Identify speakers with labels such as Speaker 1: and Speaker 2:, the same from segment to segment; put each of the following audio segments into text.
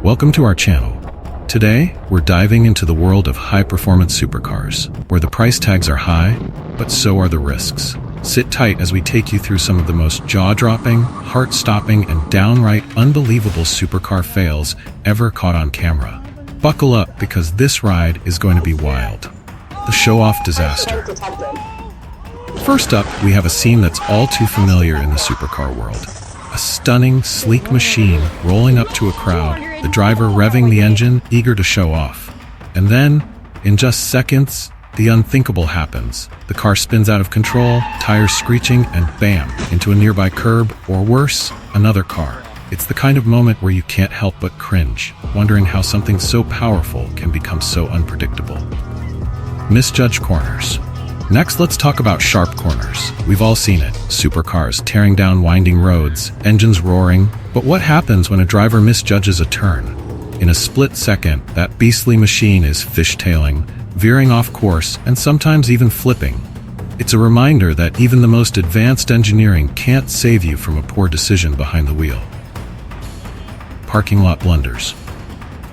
Speaker 1: Welcome to our channel. Today, we're diving into the world of high-performance supercars, where the price tags are high, but so are the risks. Sit tight as we take you through some of the most jaw-dropping, heart-stopping, and downright unbelievable supercar fails ever caught on camera. Buckle up because this ride is going to be wild. The show-off disaster. First up, we have a scene that's all too familiar in the supercar world. A stunning, sleek machine rolling up to a crowd, the driver revving the engine, eager to show off. And then, in just seconds, the unthinkable happens. The car spins out of control, tires screeching, and bam, into a nearby curb, or worse, another car. It's the kind of moment where you can't help but cringe, wondering how something so powerful can become so unpredictable. Misjudged corners. Next, let's talk about sharp corners. We've all seen it. Supercars tearing down winding roads, engines roaring. But what happens when a driver misjudges a turn? In a split second, that beastly machine is fishtailing, veering off course, and sometimes even flipping. It's a reminder that even the most advanced engineering can't save you from a poor decision behind the wheel. Parking lot blunders.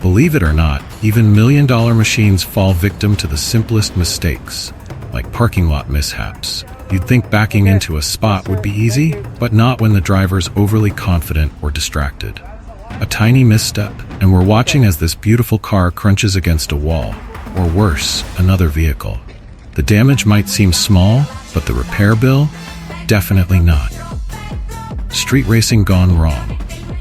Speaker 1: Believe it or not, even million-dollar machines fall victim to the simplest mistakes, like parking lot mishaps. You'd think backing into a spot would be easy, but not when the driver's overly confident or distracted. A tiny misstep, and we're watching as this beautiful car crunches against a wall, or worse, another vehicle. The damage might seem small, but the repair bill? Definitely not. Street racing gone wrong.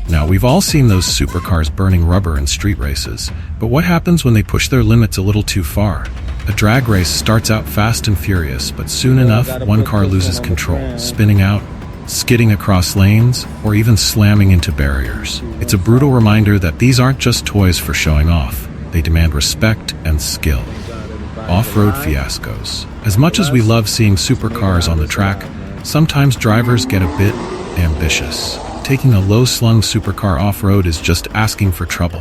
Speaker 1: Now, we've all seen those supercars burning rubber in street races, but what happens when they push their limits a little too far? A drag race starts out fast and furious, but soon enough, one car loses control, spinning out, skidding across lanes, or even slamming into barriers. It's a brutal reminder that these aren't just toys for showing off. They demand respect and skill. Off-road fiascos. As much as we love seeing supercars on the track, sometimes drivers get a bit ambitious. Taking a low-slung supercar off-road is just asking for trouble.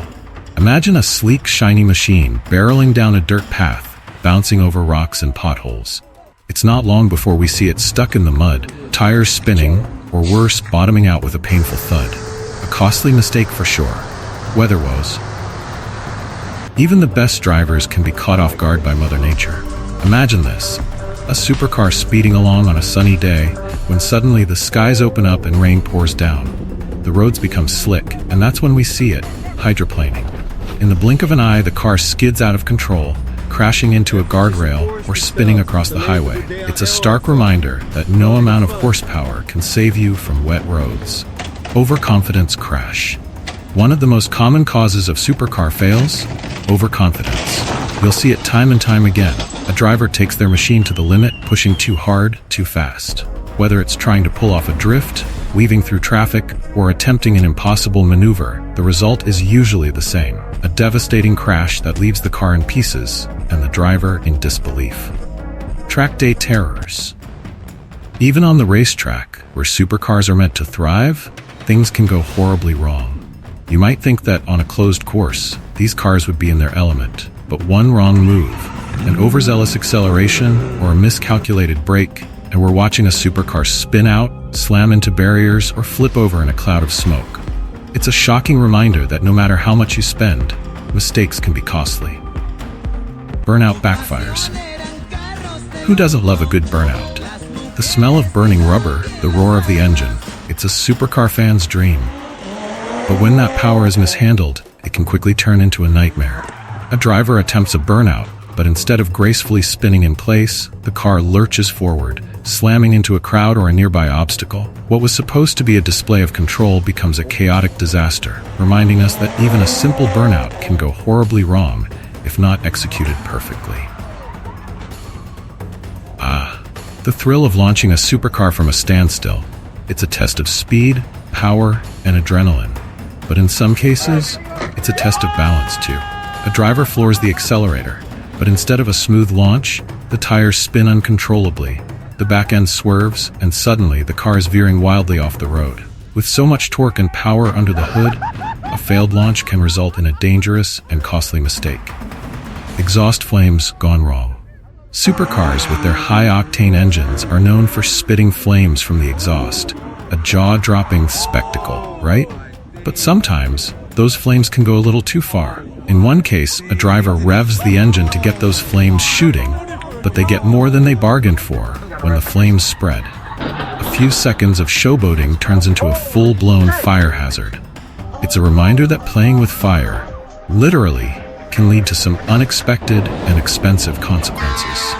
Speaker 1: Imagine a sleek, shiny machine barreling down a dirt path, bouncing over rocks and potholes. It's not long before we see it stuck in the mud, tires spinning, or worse, bottoming out with a painful thud. A costly mistake for sure. Weather woes. Even the best drivers can be caught off guard by Mother Nature. Imagine this: a supercar speeding along on a sunny day, when suddenly the skies open up and rain pours down. The roads become slick, and that's when we see it, hydroplaning. In the blink of an eye, the car skids out of control, crashing into a guardrail or spinning across the highway. It's a stark reminder that no amount of horsepower can save you from wet roads. Overconfidence crash. One of the most common causes of supercar fails? Overconfidence. You'll see it time and time again. A driver takes their machine to the limit, pushing too hard, too fast. Whether it's trying to pull off a drift, weaving through traffic, or attempting an impossible maneuver, the result is usually the same: a devastating crash that leaves the car in pieces and the driver in disbelief. Track day terrors. Even on the racetrack, where supercars are meant to thrive, things can go horribly wrong. You might think that on a closed course, these cars would be in their element, but one wrong move, an overzealous acceleration, or a miscalculated brake, and we're watching a supercar spin out, slam into barriers, or flip over in a cloud of smoke. It's a shocking reminder that no matter how much you spend, mistakes can be costly. Burnout backfires. Who doesn't love a good burnout? The smell of burning rubber, the roar of the engine, it's a supercar fan's dream. But when that power is mishandled, it can quickly turn into a nightmare. A driver attempts a burnout, but instead of gracefully spinning in place, the car lurches forward, slamming into a crowd or a nearby obstacle. What was supposed to be a display of control becomes a chaotic disaster, reminding us that even a simple burnout can go horribly wrong if not executed perfectly. The thrill of launching a supercar from a standstill. It's a test of speed, power, and adrenaline. But in some cases, it's a test of balance too. A driver floors the accelerator, but instead of a smooth launch, the tires spin uncontrollably. The back end swerves, and suddenly the car is veering wildly off the road. With so much torque and power under the hood, a failed launch can result in a dangerous and costly mistake. Exhaust flames gone wrong. Supercars with their high-octane engines are known for spitting flames from the exhaust, a jaw-dropping spectacle, right? But sometimes, those flames can go a little too far. In one case, a driver revs the engine to get those flames shooting, but they get more than they bargained for when the flames spread. A few seconds of showboating turns into a full-blown fire hazard. It's a reminder that playing with fire, literally, can lead to some unexpected and expensive consequences.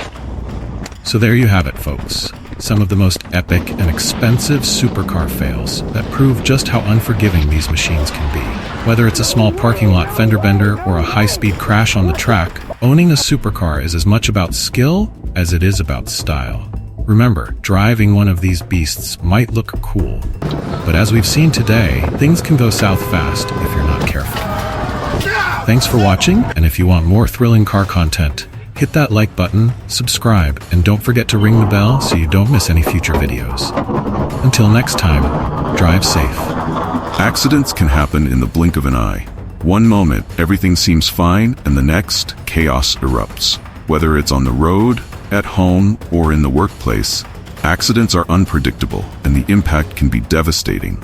Speaker 1: So there you have it, folks. Some of the most epic and expensive supercar fails that prove just how unforgiving these machines can be. Whether it's a small parking lot fender bender or a high-speed crash on the track, owning a supercar is as much about skill as it is about style. Remember, driving one of these beasts might look cool, but as we've seen today, things can go south fast if you're not careful. Thanks for watching, and if you want more thrilling car content, hit that like button, subscribe, and don't forget to ring the bell so you don't miss any future videos. Until next time, drive safe.
Speaker 2: Accidents can happen in the blink of an eye. One moment, everything seems fine, and the next, chaos erupts. Whether it's on the road, at home, or in the workplace, accidents are unpredictable, and the impact can be devastating.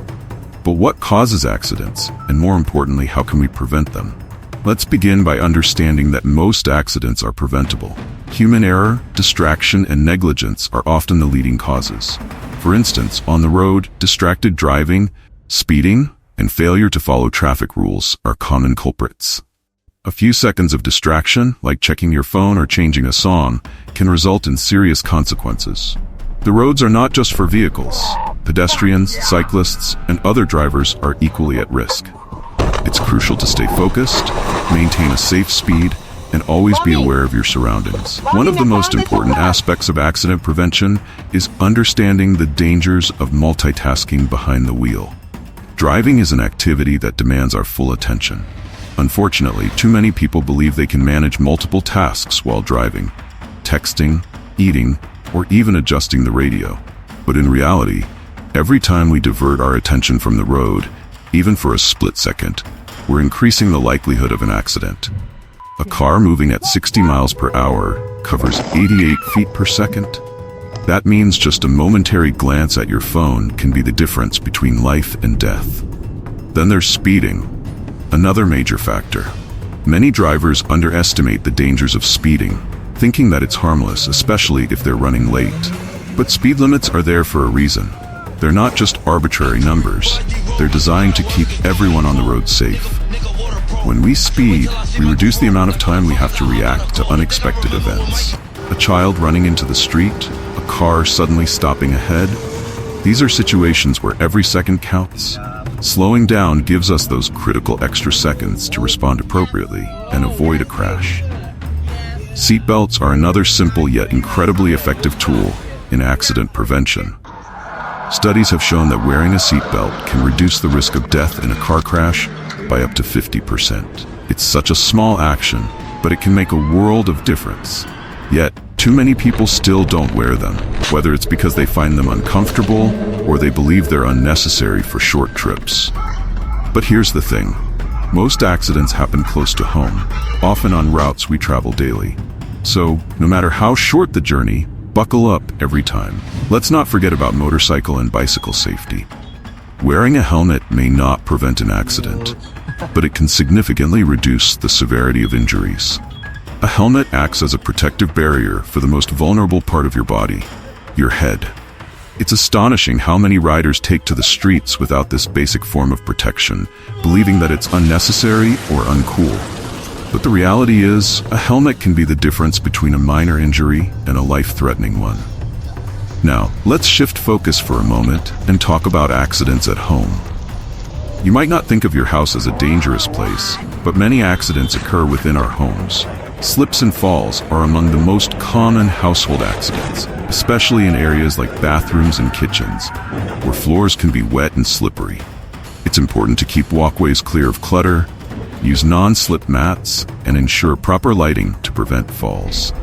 Speaker 2: But what causes accidents, and more importantly, how can we prevent them? Let's begin by understanding that most accidents are preventable. Human error, distraction, and negligence are often the leading causes. For instance, on the road, distracted driving, speeding, and failure to follow traffic rules are common culprits. A few seconds of distraction, like checking your phone or changing a song, can result in serious consequences. The roads are not just for vehicles. Pedestrians, cyclists, and other drivers are equally at risk. It's crucial to stay focused, maintain a safe speed, and always be aware of your surroundings. One of the most important aspects of accident prevention is understanding the dangers of multitasking behind the wheel. Driving is an activity that demands our full attention. Unfortunately, too many people believe they can manage multiple tasks while driving, texting, eating, or even adjusting the radio. But in reality, every time we divert our attention from the road, even for a split second, we're increasing the likelihood of an accident. A car moving at 60 miles per hour covers 88 feet per second. That means just a momentary glance at your phone can be the difference between life and death. Then there's speeding, another major factor. Many drivers underestimate the dangers of speeding, thinking that it's harmless, especially if they're running late. But speed limits are there for a reason. They're not just arbitrary numbers. They're designed to keep everyone on the road safe. When we speed, we reduce the amount of time we have to react to unexpected events. A child running into the street, a car suddenly stopping ahead. These are situations where every second counts. Slowing down gives us those critical extra seconds to respond appropriately and avoid a crash. Seatbelts are another simple yet incredibly effective tool in accident prevention. Studies have shown that wearing a seatbelt can reduce the risk of death in a car crash by up to 50%. It's such a small action, but it can make a world of difference. Yet, too many people still don't wear them, whether it's because they find them uncomfortable or they believe they're unnecessary for short trips. But here's the thing. Most accidents happen close to home, often on routes we travel daily. So, no matter how short the journey, buckle up every time. Let's not forget about motorcycle and bicycle safety. Wearing a helmet may not prevent an accident, but it can significantly reduce the severity of injuries. A helmet acts as a protective barrier for the most vulnerable part of your body, your head. It's astonishing how many riders take to the streets without this basic form of protection, believing that it's unnecessary or uncool. But the reality is, a helmet can be the difference between a minor injury and a life-threatening one. Now, let's shift focus for a moment and talk about accidents at home. You might not think of your house as a dangerous place, but many accidents occur within our homes. Slips and falls are among the most common household accidents, especially in areas like bathrooms and kitchens, where floors can be wet and slippery. It's important to keep walkways clear of clutter, use non-slip mats, and ensure proper lighting to prevent falls.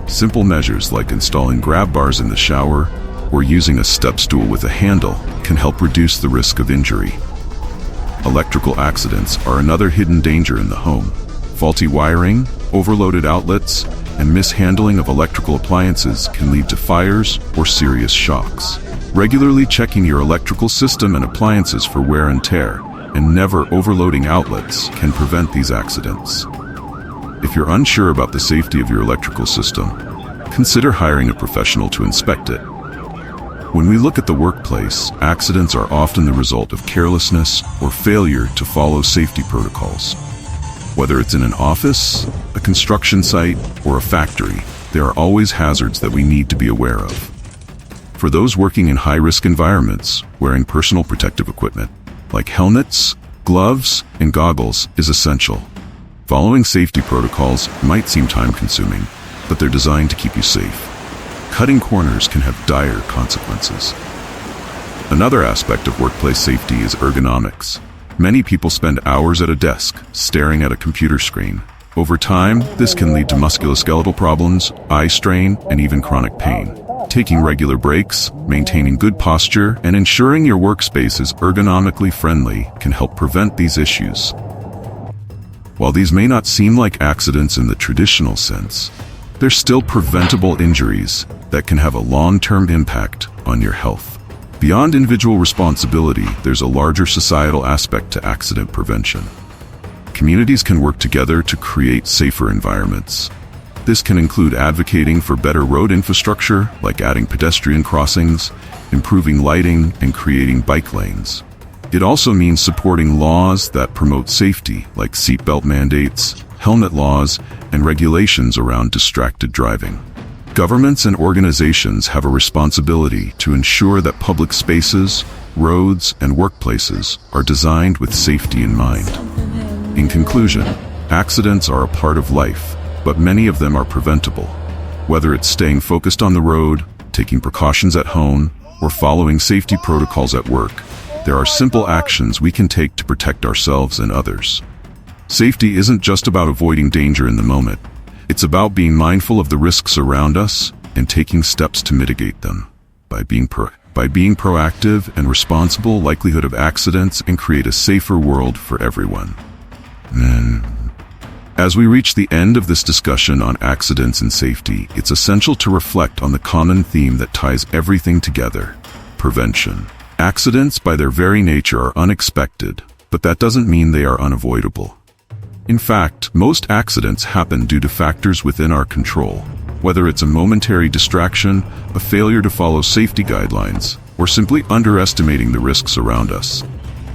Speaker 2: Simple measures like installing grab bars in the shower or using a step stool with a handle can help reduce the risk of injury. Electrical accidents are another hidden danger in the home. Faulty wiring, overloaded outlets, and mishandling of electrical appliances can lead to fires or serious shocks. Regularly checking your electrical system and appliances for wear and tear and never overloading outlets can prevent these accidents. If you're unsure about the safety of your electrical system, consider hiring a professional to inspect it. When we look at the workplace, accidents are often the result of carelessness or failure to follow safety protocols. Whether it's in an office, a construction site, or a factory, there are always hazards that we need to be aware of. For those working in high-risk environments, wearing personal protective equipment, like helmets, gloves, and goggles, is essential. Following safety protocols might seem time-consuming, but they're designed to keep you safe. Cutting corners can have dire consequences. Another aspect of workplace safety is ergonomics. Many people spend hours at a desk, staring at a computer screen. Over time, this can lead to musculoskeletal problems, eye strain, and even chronic pain. Taking regular breaks, maintaining good posture, and ensuring your workspace is ergonomically friendly can help prevent these issues. While these may not seem like accidents in the traditional sense, they're still preventable injuries that can have a long-term impact on your health. Beyond individual responsibility, there's a larger societal aspect to accident prevention. Communities can work together to create safer environments. This can include advocating for better road infrastructure, like adding pedestrian crossings, improving lighting, and creating bike lanes. It also means supporting laws that promote safety, like seatbelt mandates, helmet laws, and regulations around distracted driving. Governments and organizations have a responsibility to ensure that public spaces, roads, and workplaces are designed with safety in mind. In conclusion, accidents are a part of life, but many of them are preventable. Whether it's staying focused on the road, taking precautions at home, or following safety protocols at work, there are simple actions we can take to protect ourselves and others. Safety isn't just about avoiding danger in the moment. It's about being mindful of the risks around us and taking steps to mitigate them. By being proactive and responsible, likelihood of accidents and create a safer world for everyone. As we reach the end of this discussion on accidents and safety, it's essential to reflect on the common theme that ties everything together: prevention. Accidents, by their very nature, are unexpected, but that doesn't mean they are unavoidable. In fact, most accidents happen due to factors within our control, whether it's a momentary distraction, a failure to follow safety guidelines, or simply underestimating the risks around us.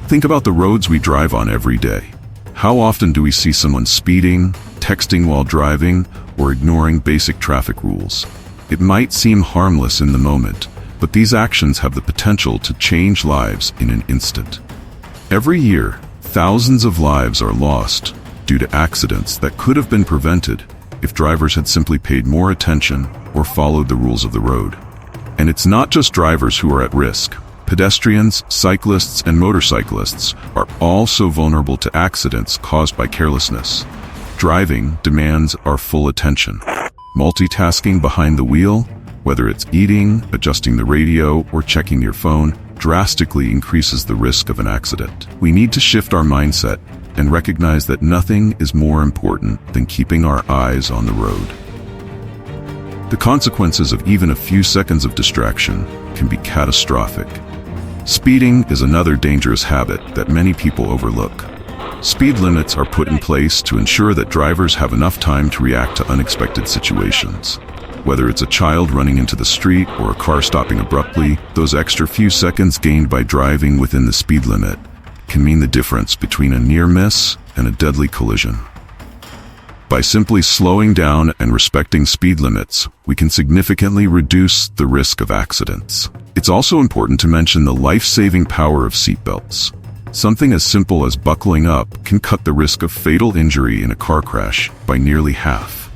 Speaker 2: Think about the roads we drive on every day. How often do we see someone speeding, texting while driving, or ignoring basic traffic rules? It might seem harmless in the moment, but these actions have the potential to change lives in an instant. Every year, thousands of lives are lost due to accidents that could have been prevented if drivers had simply paid more attention or followed the rules of the road. And it's not just drivers who are at risk. Pedestrians, cyclists, and motorcyclists are also vulnerable to accidents caused by carelessness. Driving demands our full attention. Multitasking behind the wheel, whether it's eating, adjusting the radio, or checking your phone, drastically increases the risk of an accident. We need to shift our mindset and recognize that nothing is more important than keeping our eyes on the road. The consequences of even a few seconds of distraction can be catastrophic. Speeding is another dangerous habit that many people overlook. Speed limits are put in place to ensure that drivers have enough time to react to unexpected situations. Whether it's a child running into the street or a car stopping abruptly, those extra few seconds gained by driving within the speed limit can mean the difference between a near miss and a deadly collision. By simply slowing down and respecting speed limits, we can significantly reduce the risk of accidents. It's also important to mention the life-saving power of seatbelts. Something as simple as buckling up can cut the risk of fatal injury in a car crash by nearly half.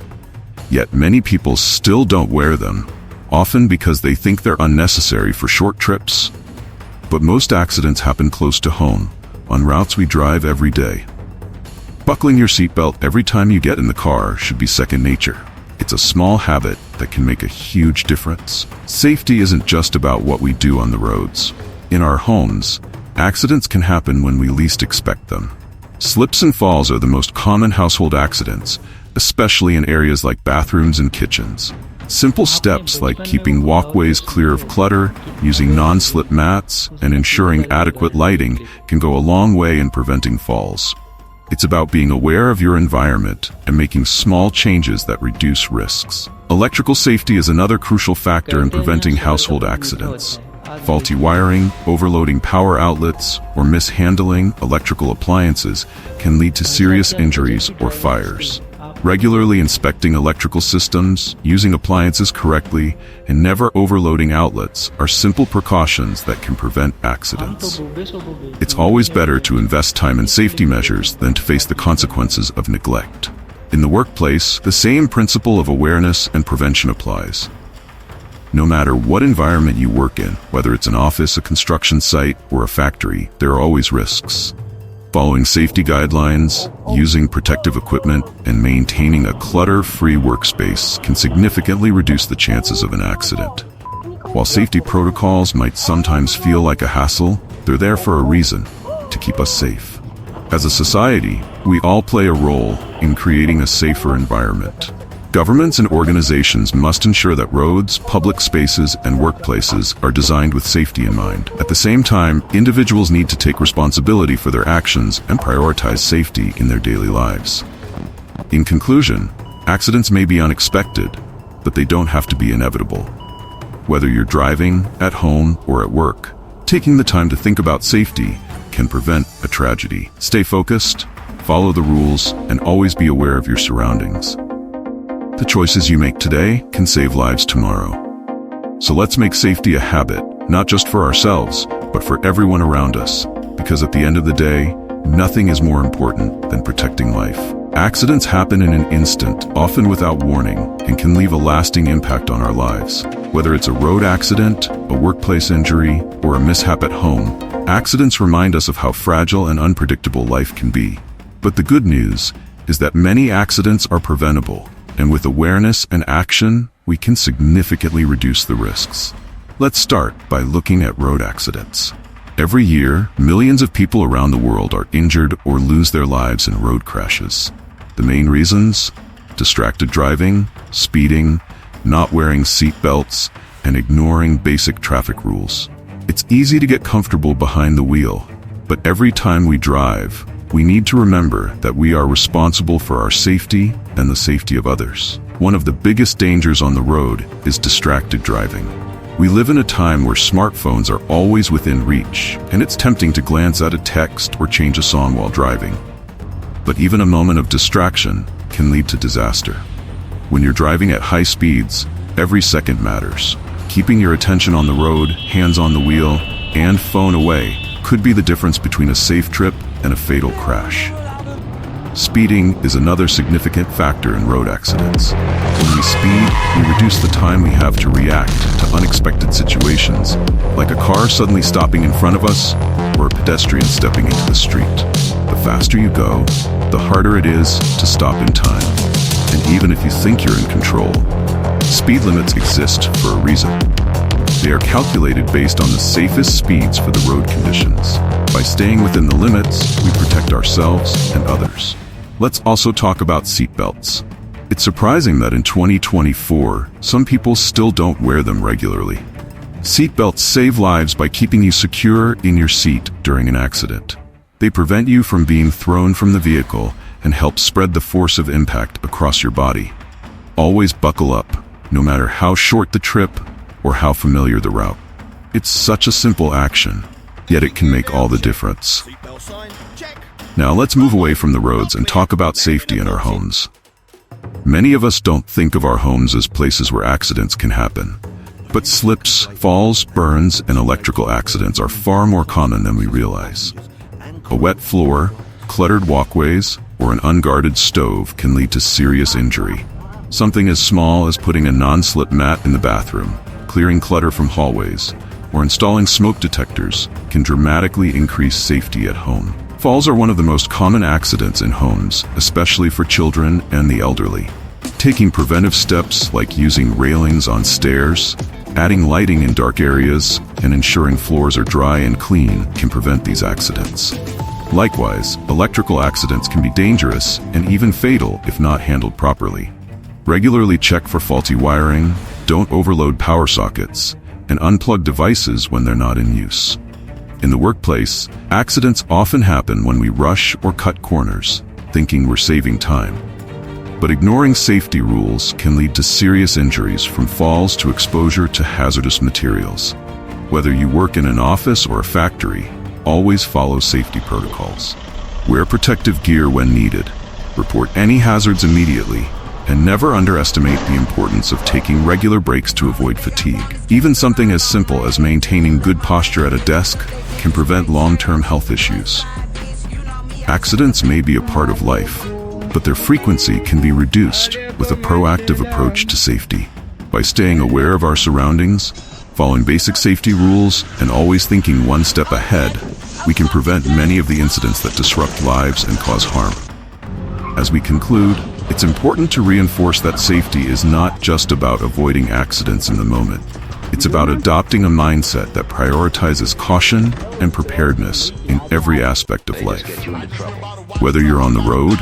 Speaker 2: Yet many people still don't wear them, often because they think they're unnecessary for short trips. But most accidents happen close to home, on routes we drive every day. Buckling your seatbelt every time you get in the car should be second nature. It's a small habit that can make a huge difference. Safety isn't just about what we do on the roads. In our homes, accidents can happen when we least expect them. Slips and falls are the most common household accidents, especially in areas like bathrooms and kitchens. Simple steps like keeping walkways clear of clutter, using non-slip mats, and ensuring adequate lighting can go a long way in preventing falls. It's about being aware of your environment and making small changes that reduce risks. Electrical safety is another crucial factor in preventing household accidents. Faulty wiring, overloading power outlets, or mishandling electrical appliances can lead to serious injuries or fires. Regularly inspecting electrical systems, using appliances correctly, and never overloading outlets are simple precautions that can prevent accidents. It's always better to invest time in safety measures than to face the consequences of neglect. In the workplace, the same principle of awareness and prevention applies. No matter what environment you work in, whether it's an office, a construction site, or a factory, there are always risks. Following safety guidelines, using protective equipment, and maintaining a clutter-free workspace can significantly reduce the chances of an accident. While safety protocols might sometimes feel like a hassle, they're there for a reason: to keep us safe. As a society, we all play a role in creating a safer environment. Governments and organizations must ensure that roads, public spaces, and workplaces are designed with safety in mind. At the same time, individuals need to take responsibility for their actions and prioritize safety in their daily lives. In conclusion, accidents may be unexpected, but they don't have to be inevitable. Whether you're driving, at home, or at work, taking the time to think about safety can prevent a tragedy. Stay focused, follow the rules, and always be aware of your surroundings. The choices you make today can save lives tomorrow. So let's make safety a habit, not just for ourselves, but for everyone around us. Because at the end of the day, nothing is more important than protecting life. Accidents happen in an instant, often without warning, and can leave a lasting impact on our lives. Whether it's a road accident, a workplace injury, or a mishap at home, accidents remind us of how fragile and unpredictable life can be. But the good news is that many accidents are preventable. And with awareness and action, we can significantly reduce the risks. Let's start by looking at road accidents. Every year, millions of people around the world are injured or lose their lives in road crashes. The main reasons? Distracted driving, speeding, not wearing seat belts, and ignoring basic traffic rules. It's easy to get comfortable behind the wheel, but every time we drive, we need to remember that we are responsible for our safety and the safety of others. One of the biggest dangers on the road is distracted driving. We live in a time where smartphones are always within reach, and it's tempting to glance at a text or change a song while driving. But even a moment of distraction can lead to disaster. When you're driving at high speeds, every second matters. Keeping your attention on the road, hands on the wheel, and phone away could be the difference between a safe trip and a fatal crash. Speeding is another significant factor in road accidents. When we speed, we reduce the time we have to react to unexpected situations, like a car suddenly stopping in front of us or a pedestrian stepping into the street. The faster you go, the harder it is to stop in time. And even if you think you're in control, speed limits exist for a reason. They are calculated based on the safest speeds for the road conditions. By staying within the limits, we protect ourselves and others. Let's also talk about seatbelts. It's surprising that in 2024, some people still don't wear them regularly. Seatbelts save lives by keeping you secure in your seat during an accident. They prevent you from being thrown from the vehicle and help spread the force of impact across your body. Always buckle up, no matter how short the trip or how familiar the route. It's such a simple action, yet it can make all the difference. Now let's move away from the roads and talk about safety in our homes. Many of us don't think of our homes as places where accidents can happen. But slips, falls, burns, and electrical accidents are far more common than we realize. A wet floor, cluttered walkways, or an unguarded stove can lead to serious injury. Something as small as putting a non-slip mat in the bathroom, clearing clutter from hallways, or installing smoke detectors can dramatically increase safety at home. Falls are one of the most common accidents in homes, especially for children and the elderly. Taking preventive steps like using railings on stairs, adding lighting in dark areas, and ensuring floors are dry and clean can prevent these accidents. Likewise, electrical accidents can be dangerous and even fatal if not handled properly. Regularly check for faulty wiring, don't overload power sockets, and unplug devices when they're not in use. In the workplace, accidents often happen when we rush or cut corners, thinking we're saving time. But ignoring safety rules can lead to serious injuries, from falls to exposure to hazardous materials. Whether you work in an office or a factory, always follow safety protocols. Wear protective gear when needed. Report any hazards immediately, and never underestimate the importance of taking regular breaks to avoid fatigue. Even something as simple as maintaining good posture at a desk can prevent long-term health issues. Accidents may be a part of life, but their frequency can be reduced with a proactive approach to safety. By staying aware of our surroundings, following basic safety rules, and always thinking one step ahead, we can prevent many of the incidents that disrupt lives and cause harm. As we conclude, it's important to reinforce that safety is not just about avoiding accidents in the moment. It's about adopting a mindset that prioritizes caution and preparedness in every aspect of life. Whether you're on the road,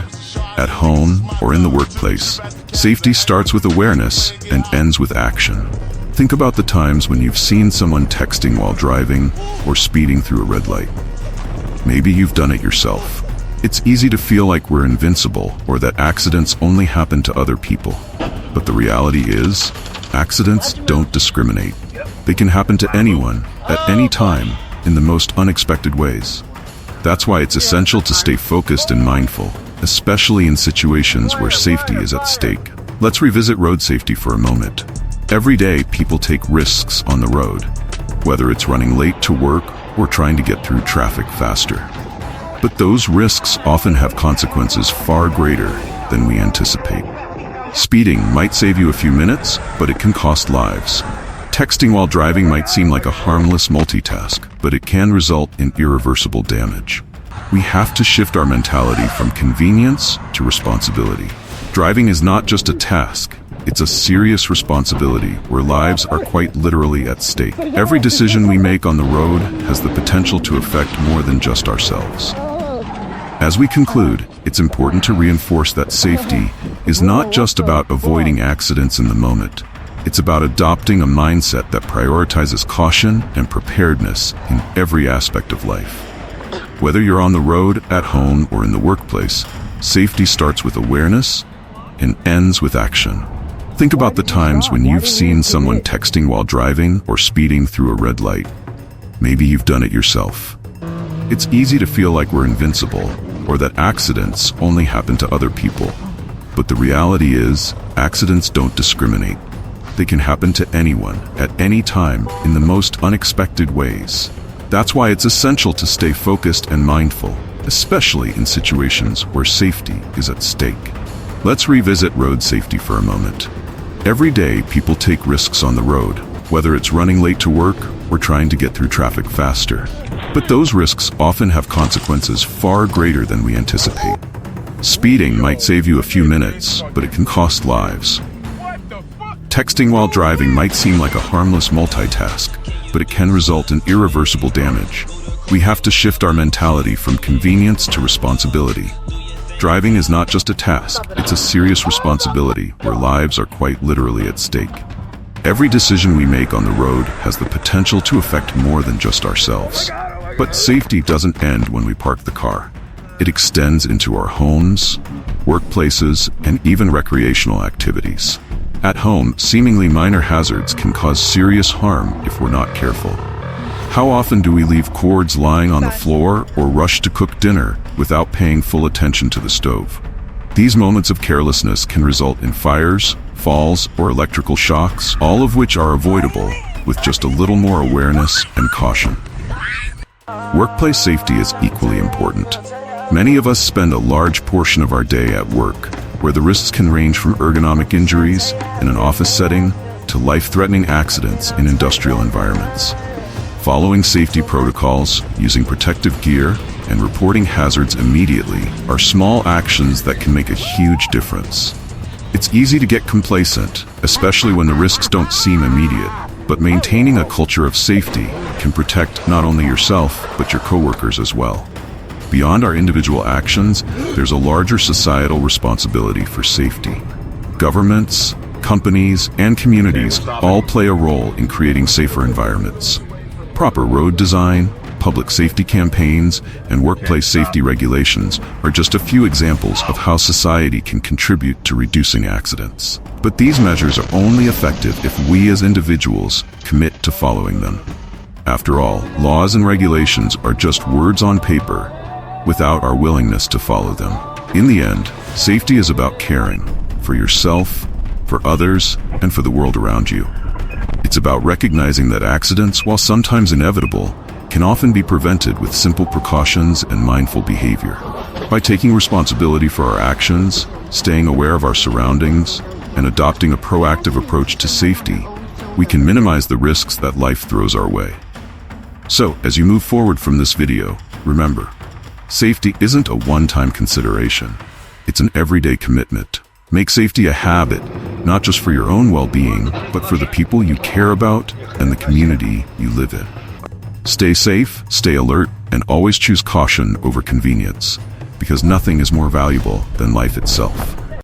Speaker 2: at home, or in the workplace, safety starts with awareness and ends with action. Think about the times when you've seen someone texting while driving or speeding through a red light. Maybe you've done it yourself. It's easy to feel like we're invincible or that accidents only happen to other people. But the reality is, accidents don't discriminate. They can happen to anyone, at any time, in the most unexpected ways. That's why it's essential to stay focused and mindful, especially in situations where safety is at stake. Let's revisit road safety for a moment. Every day, people take risks on the road, whether it's running late to work or trying to get through traffic faster. But those risks often have consequences far greater than we anticipate. Speeding might save you a few minutes, but it can cost lives. Texting while driving might seem like a harmless multitask, but it can result in irreversible damage. We have to shift our mentality from convenience to responsibility. Driving is not just a task, it's a serious responsibility where lives are quite literally at stake. Every decision we make on the road has the potential to affect more than just ourselves. As we conclude, it's important to reinforce that safety is not just about avoiding accidents in the moment. It's about adopting a mindset that prioritizes caution and preparedness in every aspect of life. Whether you're on the road, at home, or in the workplace, safety starts with awareness and ends with action. Think about the times when you've seen someone texting while driving or speeding through a red light. Maybe you've done it yourself. It's easy to feel like we're invincible, or that accidents only happen to other people. But the reality is, accidents don't discriminate. They can happen to anyone, at any time, in the most unexpected ways. That's why it's essential to stay focused and mindful, especially in situations where safety is at stake. Let's revisit road safety for a moment. Every day, people take risks on the road, whether it's running late to work or trying to get through traffic faster. But those risks often have consequences far greater than we anticipate. Speeding might save you a few minutes, but it can cost lives. Texting while driving might seem like a harmless multitask, but it can result in irreversible damage. We have to shift our mentality from convenience to responsibility. Driving is not just a task, it's a serious responsibility where lives are quite literally at stake. Every decision we make on the road has the potential to affect more than just ourselves. But safety doesn't end when we park the car. It extends into our homes, workplaces, and even recreational activities. At home, seemingly minor hazards can cause serious harm if we're not careful. How often do we leave cords lying on the floor or rush to cook dinner without paying full attention to the stove? These moments of carelessness can result in fires, falls, or electrical shocks, all of which are avoidable with just a little more awareness and caution. Workplace safety is equally important. Many of us spend a large portion of our day at work, where the risks can range from ergonomic injuries in an office setting to life-threatening accidents in industrial environments. Following safety protocols, using protective gear, and reporting hazards immediately are small actions that can make a huge difference. It's easy to get complacent, especially when the risks don't seem immediate, but maintaining a culture of safety can protect not only yourself, but your coworkers as well. Beyond our individual actions, there's a larger societal responsibility for safety. Governments, companies, and communities all play a role in creating safer environments. Proper road design, public safety campaigns, and workplace safety regulations are just a few examples of how society can contribute to reducing accidents. But these measures are only effective if we as individuals commit to following them. After all, laws and regulations are just words on paper without our willingness to follow them. In the end, safety is about caring for yourself, for others, and for the world around you. It's about recognizing that accidents, while sometimes inevitable, can often be prevented with simple precautions and mindful behavior. By taking responsibility for our actions, staying aware of our surroundings, and adopting a proactive approach to safety, we can minimize the risks that life throws our way. So, as you move forward from this video, remember, safety isn't a one-time consideration. It's an everyday commitment. Make safety a habit, not just for your own well-being, but for the people you care about and the community you live in. Stay safe, stay alert, and always choose caution over convenience, because nothing is more valuable than life itself.